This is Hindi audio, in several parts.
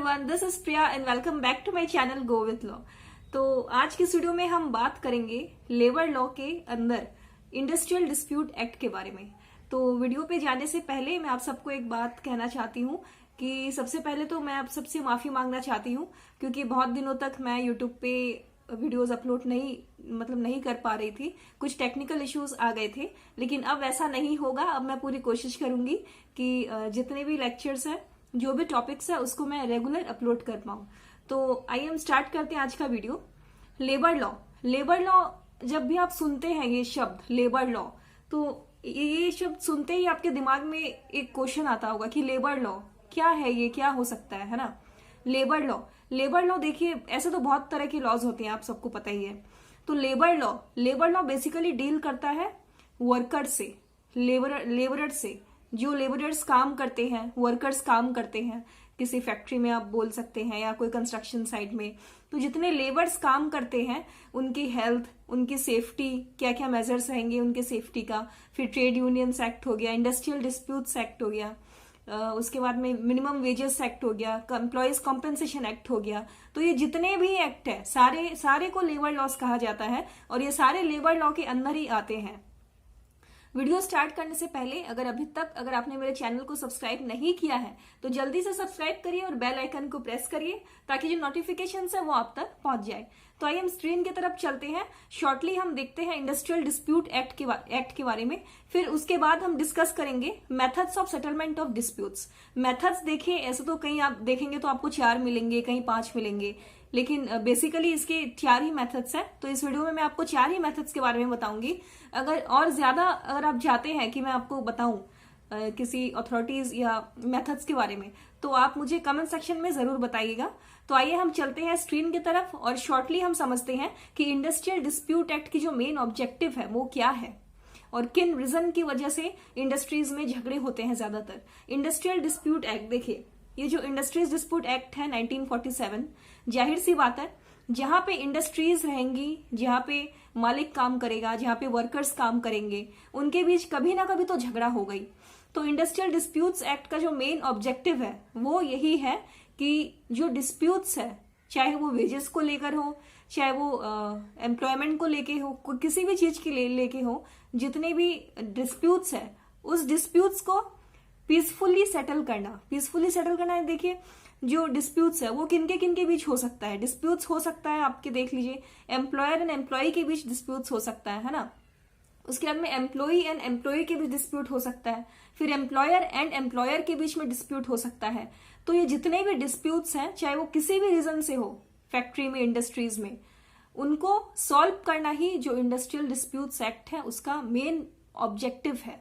Everyone, this is Priya and welcome back to my channel go with law. तो आज की इस वीडियो में हम बात करेंगे लेबर लॉ के अंदर इंडस्ट्रियल डिस्प्यूट एक्ट के बारे में। तो वीडियो पे जाने से पहले मैं आप सबको एक बात कहना चाहती हूँ कि सबसे पहले तो मैं आप सबसे माफी मांगना चाहती हूँ, क्योंकि बहुत दिनों तक मैं यूट्यूब पे वीडियोस अपलोड नहीं कर पा रही थी। कुछ टेक्निकल इश्यूज आ गए थे, लेकिन अब ऐसा नहीं होगा। अब मैं पूरी कोशिश करूंगी कि जितने भी लेक्चर्स हैं, जो भी टॉपिक्स है, उसको मैं रेगुलर अपलोड कर पाऊं। तो आइए हम स्टार्ट करते हैं आज का वीडियो। लेबर लॉ जब भी आप सुनते हैं ये शब्द लेबर लॉ, तो ये शब्द सुनते ही आपके दिमाग में एक क्वेश्चन आता होगा कि लेबर लॉ क्या है, ये क्या हो सकता है ना। लेबर लॉ देखिए, ऐसे तो बहुत तरह के लॉज होते हैं, आप सबको पता ही है। तो लेबर लॉ बेसिकली डील करता है वर्कर से, लेबरर से। जो लेबरर्स काम करते हैं, वर्कर्स काम करते हैं, किसी फैक्ट्री में आप बोल सकते हैं या कोई कंस्ट्रक्शन साइट में, तो जितने लेबर्स काम करते हैं उनकी हेल्थ, उनकी सेफ्टी, क्या क्या मेजर्स रहेंगे उनके सेफ्टी का। फिर ट्रेड यूनियंस एक्ट हो गया, इंडस्ट्रियल डिस्प्यूट्स एक्ट हो गया, उसके बाद में मिनिमम वेजेस एक्ट हो गया, एम्प्लॉयज कॉम्पेंसेशन एक्ट हो गया। तो ये जितने भी एक्ट है सारे को लेबर लॉस कहा जाता है और ये सारे लेबर लॉ के अंदर ही आते हैं। वीडियो स्टार्ट करने से पहले अगर आपने मेरे चैनल को सब्सक्राइब नहीं किया है तो जल्दी से सब्सक्राइब करिए और बेल आइकन को प्रेस करिए, ताकि जो नोटिफिकेशन है वो आप तक पहुंच जाए। तो आइए हम स्क्रीन की तरफ चलते हैं। शॉर्टली हम देखते हैं इंडस्ट्रियल डिस्प्यूट एक्ट के बारे में, फिर उसके बाद हम डिस्कस करेंगे methods of settlement of disputes. Methods देखिए, ऐसे तो कहीं आप देखेंगे तो आपको 4 मिलेंगे, कहीं 5 मिलेंगे, लेकिन बेसिकली इसके 4 ही मेथड्स हैं। तो इस वीडियो में मैं आपको 4 ही मेथड्स के बारे में बताऊंगी। अगर आप चाहते हैं कि मैं आपको बताऊं किसी अथॉरिटीज या मेथड्स के बारे में, तो आप मुझे कमेंट सेक्शन में जरूर बताइएगा। तो आइए हम चलते हैं स्क्रीन की तरफ और शॉर्टली हम समझते हैं कि इंडस्ट्रियल डिस्प्यूट एक्ट की जो मेन ऑब्जेक्टिव है वो क्या है और किन रीजन की वजह से इंडस्ट्रीज में झगड़े होते हैं ज्यादातर। इंडस्ट्रियल डिस्प्यूट एक्ट देखिए, ये जो इंडस्ट्रीज डिस्प्यूट एक्ट है 1947, जाहिर सी बात है जहां पे इंडस्ट्रीज रहेंगी, जहां पे मालिक काम करेगा, जहां पे वर्कर्स काम करेंगे, उनके बीच कभी ना कभी तो झगड़ा हो गई। तो इंडस्ट्रियल डिस्प्यूट्स एक्ट का जो मेन ऑब्जेक्टिव है वो यही है कि जो डिस्प्यूट्स है, चाहे वो वेजेस को लेकर हो, चाहे वो एम्प्लॉयमेंट को लेके हो, किसी भी चीज के लेके हो, जितने भी डिस्प्यूट्स है उस डिस्प्यूट्स को पीसफुली सेटल करना है। देखिए, जो डिस्प्यूट्स है वो किनके बीच हो सकता है। डिस्प्यूट्स हो सकता है, आपके देख लीजिए, एम्प्लॉयर एंड एम्प्लॉय के बीच डिस्प्यूट्स हो सकता है ना। उसके बाद में एम्प्लॉय एंड एम्प्लॉय के बीच डिस्प्यूट हो सकता है, फिर एम्प्लॉयर एंड एम्प्लॉयर के बीच में डिस्प्यूट हो सकता है। तो ये जितने भी डिस्प्यूट्स हैं, चाहे वो किसी भी रीजन से हो, फैक्ट्री में, इंडस्ट्रीज में, उनको सॉल्व करना ही जो इंडस्ट्रियल डिस्प्यूट्स एक्ट है उसका मेन ऑब्जेक्टिव है।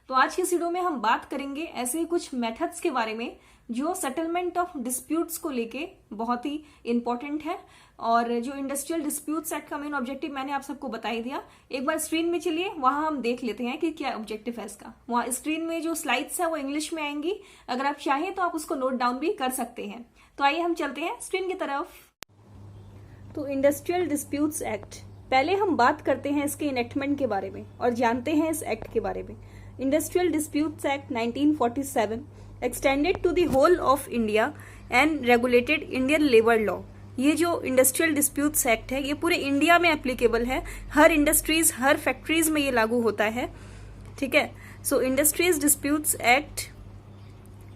तो आज की वीडियो में हम बात करेंगे ऐसे ही कुछ मेथड्स के बारे में जो सेटलमेंट ऑफ डिस्प्यूट्स को लेके बहुत ही इंपॉर्टेंट है। और जो इंडस्ट्रियल डिस्प्यूट्स एक्ट का मेन ऑब्जेक्टिव मैंने आप सबको बता ही दिया। एक बार स्क्रीन में चलिए, वहां हम देख लेते हैं कि क्या ऑब्जेक्टिव है इसका। वहां स्क्रीन में जो स्लाइड्स है वो इंग्लिश में आएंगी, अगर आप चाहें तो आप उसको नोट डाउन भी कर सकते हैं। तो आइए हम चलते हैं स्क्रीन की तरफ। तो इंडस्ट्रियल डिस्प्यूट्स एक्ट, पहले हम बात करते हैं इसके इनेक्टमेंट के बारे में और जानते हैं इस एक्ट के बारे में। Industrial disputes act 1947 extended to the whole of India and regulated Indian labor law। ये जो इंडस्ट्रियल डिस्प्यूट्स एक्ट है ये पूरे इंडिया में एप्लीकेबल है, हर इंडस्ट्रीज, हर फैक्ट्रीज में ये लागू होता है, ठीक है। So industries disputes act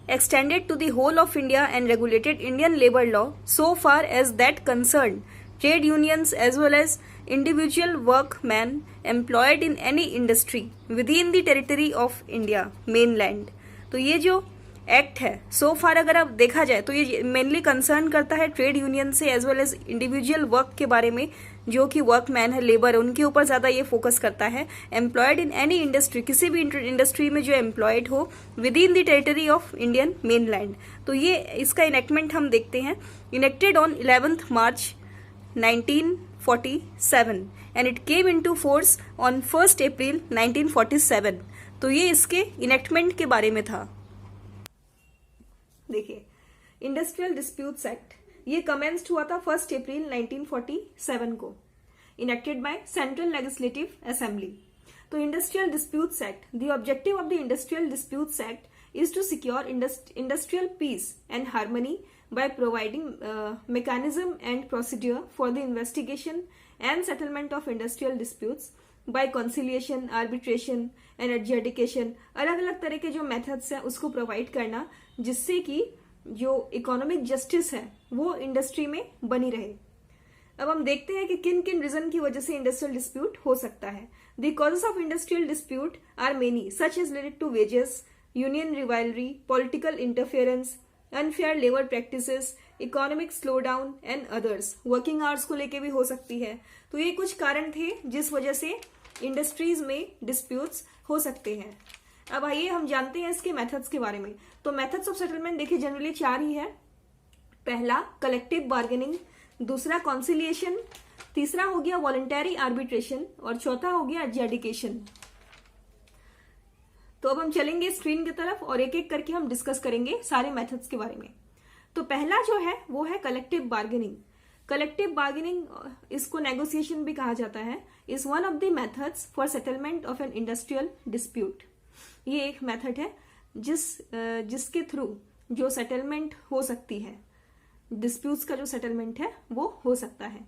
extended to the whole of India and regulated Indian labor law so far as that concerned trade unions as well as individual workmen employed in any industry within the territory of India mainland। तो ये जो एक्ट है सो फार अगर आप देखा जाए तो ये मेनली कंसर्न करता है ट्रेड यूनियन से as well as individual work के बारे में, जो कि वर्कमैन है, लेबर है, उनके ऊपर ज्यादा ये फोकस करता है। एम्प्लॉयड इन एनी इंडस्ट्री, किसी भी इंडस्ट्री में जो एम्प्लॉयड हो with in the territory of Indian mainland. तो ये इसका इनेक्टमेंट हम देखते हैं। Enacted on 11th March 1947 and it came into force on 1st April 1947। तो ये इसके इनेक्टमेंट के बारे में था। देखिए, इंडस्ट्रियल डिस्प्यूट्स एक्ट ये कमेंस्ड हुआ था 1st April 1947 को, enacted by central legislative assembly. तो industrial disputes act, the objective of the industrial disputes act is to secure industrial peace and harmony by providing mechanism and procedure for the investigation and settlement of industrial disputes by conciliation, arbitration and adjudication. अलग अलग तरह के जो मेथड्स हैं उसको प्रोवाइड करना जिससे कि जो इकोनॉमिक जस्टिस है वो इंडस्ट्री में बनी रहे। अब हम देखते हैं कि किन किन रीजन की वजह से इंडस्ट्रियल डिस्प्यूट हो सकता है। The causes of industrial dispute are many such is related to wages, union rivalry, political interference, unfair labour practices, economic slow down and others. Working hours को लेके भी हो सकती है। तो ये कुछ कारण थे जिस वजह से इंडस्ट्रीज में डिस्प्यूट्स हो सकते हैं। अब आइए हम जानते हैं इसके मेथड्स के बारे में। तो मेथड्स ऑफ सेटलमेंट देखिए जनरली 4 ही है। पहला कलेक्टिव बार्गेनिंग, दूसरा कॉन्सिलिएशन, तीसरा हो गया वॉलंटरी आर्बिट्रेशन और चौथा हो गया एडजुडिकेशन। तो अब हम चलेंगे स्क्रीन की तरफ और एक एक करके हम डिस्कस करेंगे सारे मेथड्स के बारे में। तो पहला जो है वो है कलेक्टिव बार्गेनिंग। कलेक्टिव बार्गेनिंग, इसको नेगोशिएशन भी कहा जाता है, is one of the methods for settlement of an industrial dispute. ये एक मेथड है जिसके थ्रू जो सेटलमेंट हो सकती है, डिस्प्यूट्स का जो सेटलमेंट है वो हो सकता है।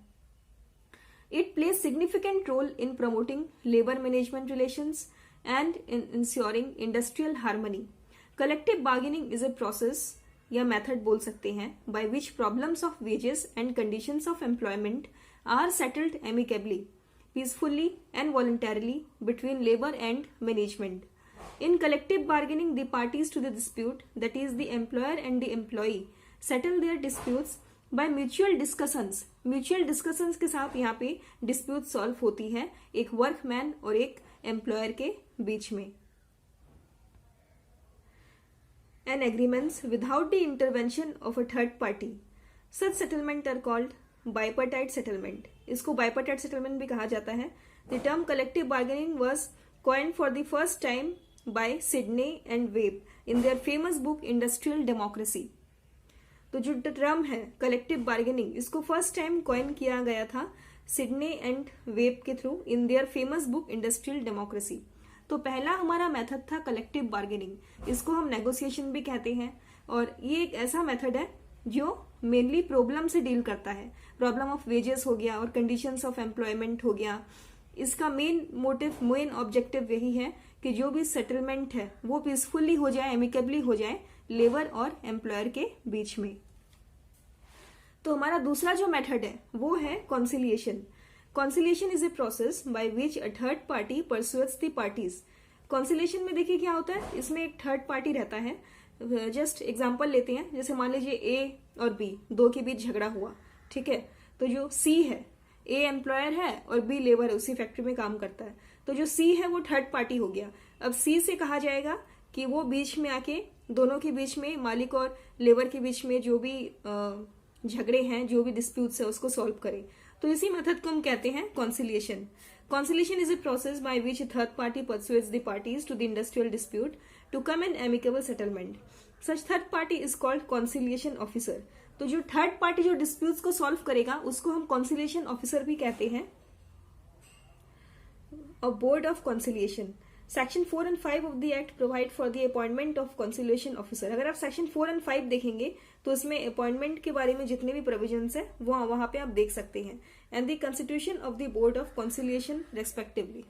It plays significant role in promoting labour management relations and in ensuring industrial harmony. Collective bargaining is a process या method बोल सकते हैं by which problems of wages and conditions of employment are settled amicably, peacefully and voluntarily between labor and management. In collective bargaining, the parties to the dispute, that is the employer and the employee, settle their disputes by mutual discussions. Mutual discussions के साथ यहाँ पे dispute solve होती है एक workman और एक एम्प्लॉयर के बीच में। And agreements without the intervention of a third party, such settlement are called bipartite settlement. इसको बाइपार्टाइट सेटलमेंट भी कहा जाता है। The term collective bargaining was coined for the first time by Sidney and Webb in their famous book industrial democracy. तो जो टर्म है कलेक्टिव बार्गेनिंग, इसको फर्स्ट टाइम कॉइन किया गया था सिडने एंड वेब के through in their famous book industrial democracy. तो पहला हमारा मेथड था कलेक्टिव बार्गेनिंग। इसको हम नेगोशिएशन भी कहते हैं और ये एक ऐसा मेथड है जो मेनली प्रॉब्लम से डील करता है। प्रॉब्लम ऑफ वेजेस हो गया और कंडीशंस ऑफ एम्प्लॉयमेंट हो गया। इसका मेन मोटिव, मेन ऑब्जेक्टिव यही है कि जो भी सेटलमेंट है वो पीसफुली हो जाए, एमिकेबली हो जाए लेबर और एम्प्लॉयर के बीच में। तो हमारा दूसरा जो मेथड है वो है conciliation. Conciliation is a process by which a third party persuades the parties. Conciliation में देखिए क्या होता है, इसमें एक थर्ड पार्टी रहता है। जस्ट एग्जांपल लेते हैं, जैसे मान लीजिए ए और बी दो के बीच झगड़ा हुआ, ठीक है। तो जो सी है, ए एम्प्लॉयर है और बी लेबर है, उसी फैक्ट्री में काम करता है। तो जो सी है वो थर्ड पार्टी हो गया। अब सी से कहा जाएगा कि वो बीच में आके दोनों के बीच में, मालिक और लेबर के बीच में जो भी झगड़े हैं, जो भी डिस्प्यूट्स है उसको सॉल्व करे। तो इसी मेथड को हम कहते हैं conciliation. Conciliation is a process by which third party persuades the parties to the industrial dispute to come an amicable settlement. Such third party is called conciliation officer. तो जो थर्ड पार्टी जो डिस्प्यूट्स को सॉल्व करेगा उसको हम कॉन्सिलिएशन ऑफिसर भी कहते हैं। और board of conciliation, section 4 and 5 of the act provide for the appointment of conciliation officer. अगर आप सेक्शन 4 and 5 देखेंगे तो इसमें अपॉइंटमेंट के बारे में जितने भी प्रोविजंस है वो वहां पे आप देख सकते हैं। And the constitution of the board of conciliation respectively.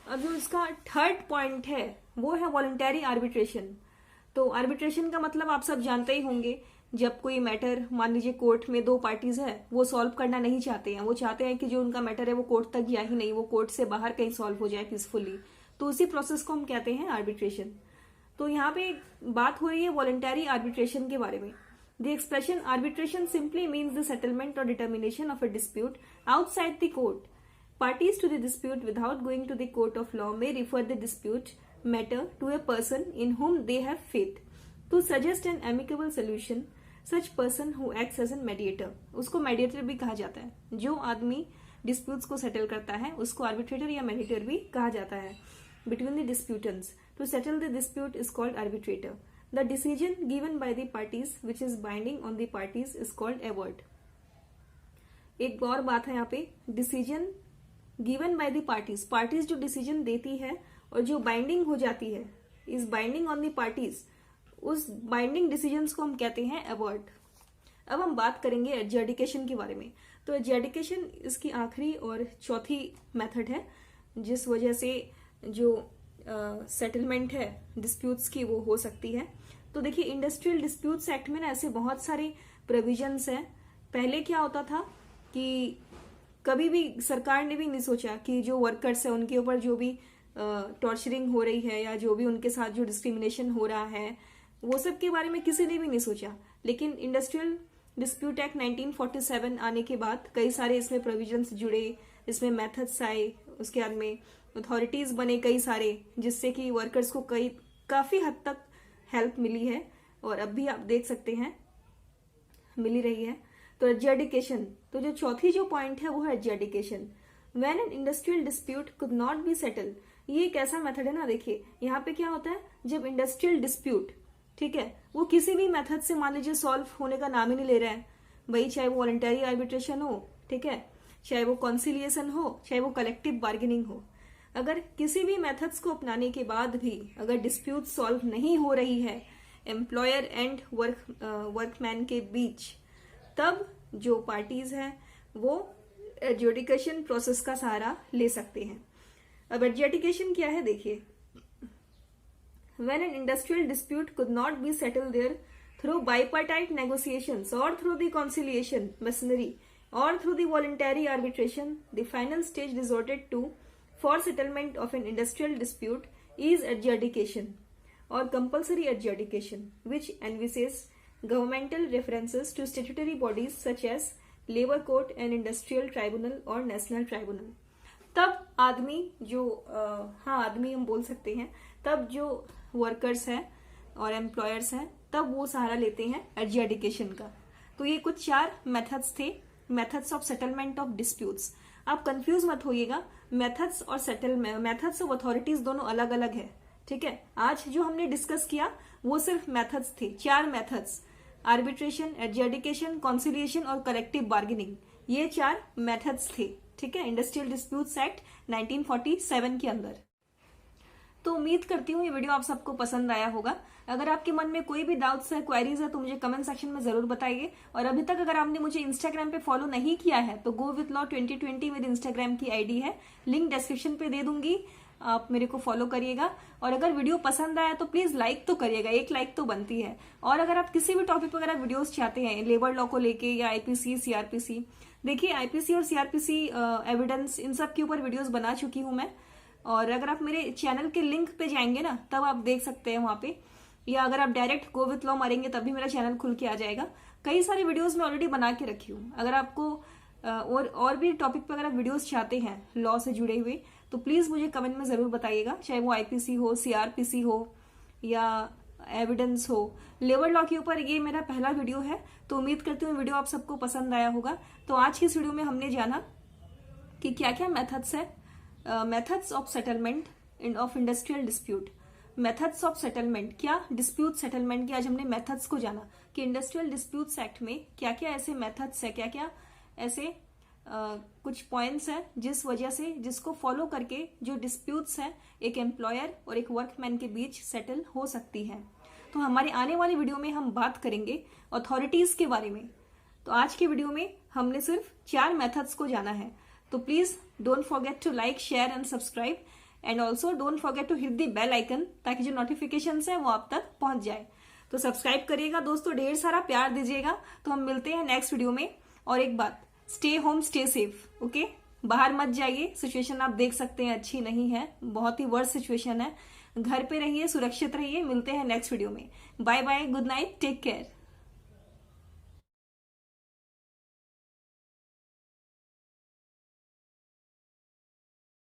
अब जो इसका थर्ड पॉइंट है वो है वॉलंटरी आर्बिट्रेशन। तो आर्बिट्रेशन का मतलब आप सब जानते ही होंगे, जब कोई मैटर मान लीजिए कोर्ट में दो पार्टीज है, वो सॉल्व करना नहीं चाहते हैं, वो चाहते हैं कि जो उनका मैटर है वो कोर्ट तक जाए ही नहीं, वो कोर्ट से बाहर कहीं सॉल्व हो जाए पीसफुली। तो उसी प्रोसेस को हम कहते हैं आर्बिट्रेशन। तो यहाँ पे बात हो रही है वॉलंटरी आर्बिट्रेशन के बारे में। The expression arbitration simply means the settlement और determination of a dispute outside the court. Parties to the dispute without going to the court of law may refer the dispute matter to a person in whom they have faith to suggest an amicable solution. Such person who acts as a mediator, उसको mediator भी कहा जाता है। जो आदमी disputes को settle करता है उसको arbitrator या mediator भी कहा जाता है। Between the disputants, to settle the dispute is called arbitrator. The decision given by the parties which is binding on the parties is called award. एक और बात है यहाँ पे, decision given by the parties. Parties जो डिसीजन देती है और जो बाइंडिंग हो जाती है is binding on the parties, उस बाइंडिंग डिसीजंस को हम कहते हैं अवॉर्ड। अब हम बात करेंगे एडजुडिकेशन के बारे में। तो एडजुडिकेशन इसकी आखिरी और चौथी मेथड है जिस वजह से जो सेटलमेंट है डिस्प्यूट्स की वो हो सकती है। तो देखिए इंडस्ट्रियल डिस्प्यूट्स एक्ट में ना ऐसे बहुत सारे प्रोविजंस हैं। पहले क्या होता था कि कभी भी सरकार ने भी नहीं सोचा कि जो वर्कर्स है उनके ऊपर जो भी टॉर्चरिंग हो रही है या जो भी उनके साथ जो डिस्क्रिमिनेशन हो रहा है वो सब के बारे में किसी ने भी नहीं सोचा। लेकिन इंडस्ट्रियल डिस्प्यूट एक्ट 1947 आने के बाद कई सारे इसमें प्रोविजंस जुड़े, इसमें मेथड्स आए, उसके बाद में अथॉरिटीज बने कई सारे, जिससे कि वर्कर्स को काफी हद तक हेल्प मिली है और अब भी आप देख सकते हैं मिली रही है। तो एडजुडिकेशन, तो जो चौथी जो पॉइंट है वो है adjudication. When an industrial dispute could not be settle, ये एक ऐसा मेथड है ना, देखिए यहाँ पे क्या होता है, जब इंडस्ट्रियल डिस्प्यूट, ठीक है, वो किसी भी मेथड से मान लीजिए सॉल्व होने का नाम ही नहीं ले रहा है भाई, चाहे वो वॉलंटरी आर्बिट्रेशन हो, ठीक है, चाहे वो कॉन्सिलिएशन हो, चाहे वो कलेक्टिव बार्गेनिंग हो, अगर किसी भी मेथड्स को अपनाने के बाद भी अगर डिस्प्यूट सॉल्व नहीं हो रही है एम्प्लॉयर एंड वर्कमैन के बीच, तब जो पार्टीज हैं वो एडजुडिकेशन प्रोसेस का सहारा ले सकते हैं। अब एडजुडिकेशन क्या है देखिए, when an industrial dispute could not be settled there through bipartite negotiations or through the conciliation machinery or through the voluntary arbitration, the final stage resorted to for settlement of an industrial dispute is adjudication or compulsory adjudication, which envisages governmental references to statutory bodies such as labor court and industrial tribunal or national tribunal। तब आदमी जो आदमी हम बोल सकते हैं, तब जो वर्कर्स हैं और एम्प्लॉयर्स हैं तब वो सहारा लेते हैं एडजुडिकेशन का। तो ये कुछ 4 मेथड्स थे, methods of settlement of disputes. आप कंफ्यूज मत होइएगा, मेथड्स और मेथड्स ऑफ अथॉरिटीज दोनों अलग अलग है, ठीक है। आज जो हमने डिस्कस किया वो सिर्फ मेथड्स थे, 4 मेथड्स, आर्बिट्रेशन, एडजुडिकेशन, कॉन्सिलिएशन और कलेक्टिव बार्गेनिंग, ये 4 मेथड्स थे, ठीक है, इंडस्ट्रियल डिस्प्यूट्स एक्ट 1947 के अंदर। तो उम्मीद करती हूँ ये वीडियो आप सबको पसंद आया होगा। अगर आपके मन में कोई भी डाउट्स है, क्वेरीज है तो मुझे कमेंट सेक्शन में जरूर बताइए। और अभी तक अगर आपने मुझे इंस्टाग्राम पे फॉलो नहीं किया है तो गो विथ लॉ 2020 मेरी इंस्टाग्राम की आईडी है, लिंक डिस्क्रिप्शन पे दे दूंगी, आप मेरे को फॉलो करिएगा। और अगर वीडियो पसंद आया तो प्लीज लाइक तो करिएगा, एक लाइक तो बनती है। और अगर आप किसी भी टॉपिक पर अगर वीडियोस चाहते हैं लेबर लॉ को लेके या आईपीसी, सीआरपीसी, देखिए आईपीसी और सीआरपीसी एविडेंस, इन सब के ऊपर वीडियोस बना चुकी हूं मैं। और अगर आप मेरे चैनल के लिंक पे जाएंगे ना तब आप देख सकते हैं वहां पे, या अगर आप डायरेक्ट गो विथ लॉ मारेंगे तब भी मेरा चैनल खुल के आ जाएगा। कई सारी वीडियोस मैं ऑलरेडी बना के रखी हूँ। अगर आपको और भी टॉपिक पे अगर आप वीडियोस चाहते हैं लॉ से जुड़े हुए तो प्लीज मुझे कमेंट में जरूर बताइएगा, चाहे वो आईपीसी हो, सीआरपीसी हो या एविडेंस हो। लेबर लॉ के ऊपर ये मेरा पहला वीडियो है, तो उम्मीद करती हूँ वीडियो आप सबको पसंद आया होगा। तो आज की इस वीडियो में हमने जाना कि क्या क्या मेथड्स है, methods of settlement of industrial dispute, methods of settlement, क्या डिस्प्यूट सेटलमेंट की आज हमने मेथड्स को जाना कि इंडस्ट्रियल डिस्प्यूट्स एक्ट में क्या क्या ऐसे मेथड्स है, क्या क्या ऐसे कुछ पॉइंट्स हैं जिस वजह से, जिसको फॉलो करके जो डिस्प्यूट्स हैं एक एम्प्लॉयर और एक वर्कमैन के बीच सेटल हो सकती है। तो हमारे आने वाली वीडियो में हम बात करेंगे अथॉरिटीज के बारे में। तो आज के वीडियो में हमने सिर्फ 4 मेथड्स को जाना है। तो please don't forget to like, share and subscribe, and also don't forget to hit the bell icon ताकि जो नोटिफिकेशन है वो आप तक पहुंच जाए। तो सब्सक्राइब करिएगा दोस्तों, ढेर सारा प्यार दीजिएगा। तो हम मिलते हैं नेक्स्ट वीडियो में। और एक बात, stay home, stay safe, okay, बाहर मत जाइए, सिचुएशन आप देख सकते हैं अच्छी नहीं है, बहुत ही वर्स्ट सिचुएशन है। घर पे रहिए, सुरक्षित रहिए। मिलते हैं नेक्स्ट वीडियो में। Bye bye, good night, take care.